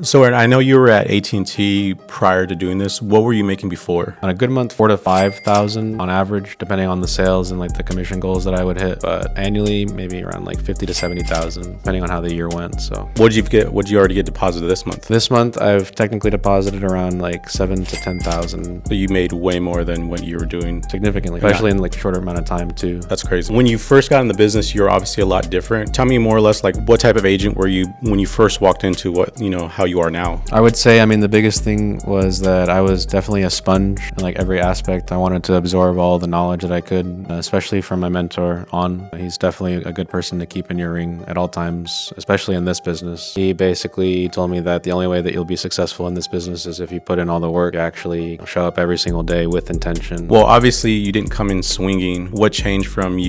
So Aaron, I know you were at AT&T prior to doing this. What were you making before? On a good month, 4 to 5,000 on average, depending on the sales and like the commission goals that I would hit. But annually, maybe around like 50 to 70,000, depending on how the year went. So What did you get? What did you already get deposited this month? this month, I've technically deposited around like 7 to 10,000, So you made way more than what you were doing. significantly, especially in like a shorter amount of time too. That's crazy. When you first got in the business, you were obviously a lot different. Tell me more or less like what type of agent were you when you first walked into how you are now? I would say, the biggest thing was that I was definitely a sponge in like every aspect. I wanted to absorb all the knowledge that I could, especially from my mentor on. He's definitely a good person to keep in your ring at all times, especially in this business. He basically told me that the only way that you'll be successful in this business is if you put in all the work, you actually show up every single day with intention. Well, obviously you didn't come in swinging. What changed from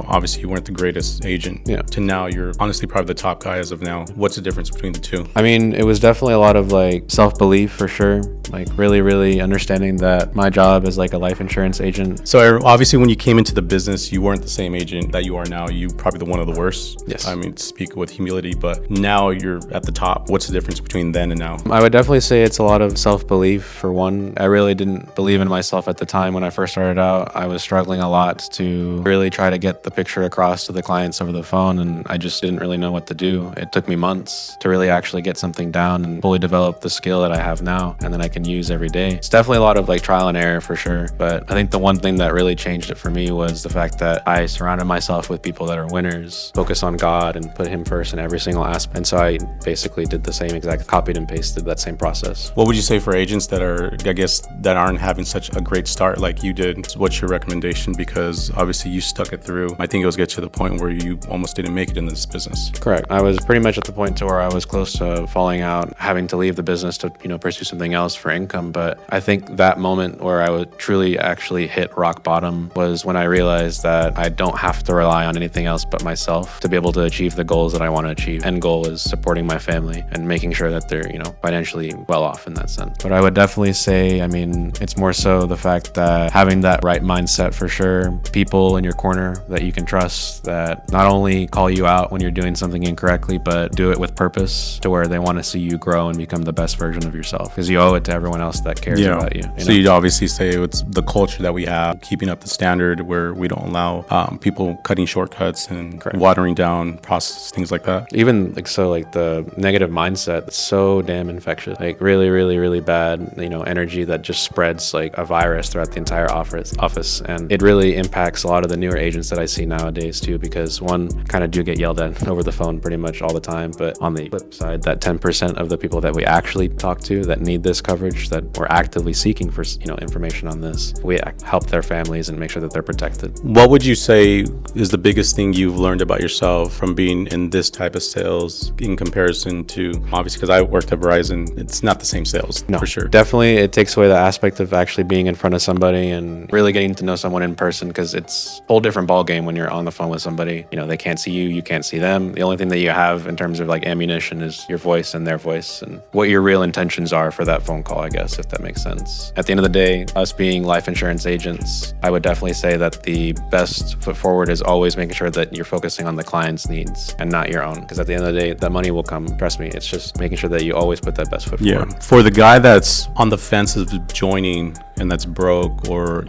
obviously you weren't the greatest agent to now you're honestly probably the top guy as of now. What's the difference between the two? It was definitely a lot of like self-belief for sure. Like really understanding that my job is like a life insurance agent. So Aaron, obviously when you came into the business, you weren't the same agent that you are now. You probably the one of the worst. Yes. To speak with humility, but now you're at the top. What's the difference between then and now? I would definitely say it's a lot of self-belief for one. I really didn't believe in myself at the time when I first started out. I was struggling a lot to really try to get the picture across to the clients over the phone, and I just didn't really know what to do. It took me months to really actually get something down and fully develop the skill that I have now and that I can use every day. It's definitely a lot of like trial and error for sure, but I think the one thing that really changed it for me was the fact that I surrounded myself with people that are winners, focus on God and put him first in every single aspect. And so I basically did the same exact, copied and pasted that same process. What would you say for agents that aren't having such a great start like you did? What's your recommendation? Because obviously you stuck it through. I think it was get to the point where you almost didn't make it in this business. Correct. I was pretty much at the point to where I was close to falling out, having to leave the business to, pursue something else for income. But I think that moment where I would truly actually hit rock bottom was when I realized that I don't have to rely on anything else but myself to be able to achieve the goals that I want to achieve. End goal is supporting my family and making sure that they're, financially well off in that sense. But I would definitely say, it's more so the fact that having that right mindset for sure, people in your corner that you can trust that not only call you out when you're doing something incorrectly, but do it with purpose to where they want to see you grow and become the best version of yourself, because you owe it to everyone else that cares about you. So you'd obviously say it's the culture that we have, keeping up the standard where we don't allow people cutting shortcuts and watering down process, things like that. Even the negative mindset, it's so damn infectious, like really bad, energy that just spreads like a virus throughout the entire office. And it really impacts a lot of the newer agents that I see nowadays too, because one, kind of do get yelled at over the phone pretty much all the time. But on the flip side, that 10% of the people that we actually talk to that need this coverage, that we're actively seeking for, information on this, we help their families and make sure that they're protected. What would you say is the biggest thing you've learned about yourself from being in this type of sales in comparison to, obviously, because I worked at Verizon, it's not the same sales, for sure. Definitely, it takes away the aspect of actually being in front of somebody and really getting to know someone in person, because it's a whole different ballgame when you're on the phone with somebody. They can't see you, you can't see them. The only thing that you have in terms of like ammunition is your voice and their voice and what your real intentions are for that phone call, I guess, if that makes sense. At the end of the day, us being life insurance agents, I would definitely say that the best foot forward is always making sure that you're focusing on the client's needs and not your own. Because at the end of the day, that money will come. Trust me, it's just making sure that you always put that best foot forward. For the guy that's on the fence of joining and that's broke or,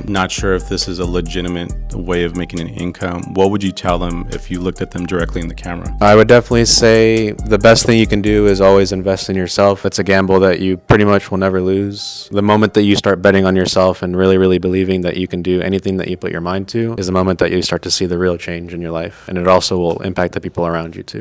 not sure if this is a legitimate way of making an income, what would you tell them if you looked at them directly in the camera? I would definitely say the best thing you can do is always invest in yourself. It's a gamble that you pretty much will never lose. The moment that you start betting on yourself and really believing that you can do anything that you put your mind to is the moment that you start to see the real change in your life. And it also will impact the people around you too.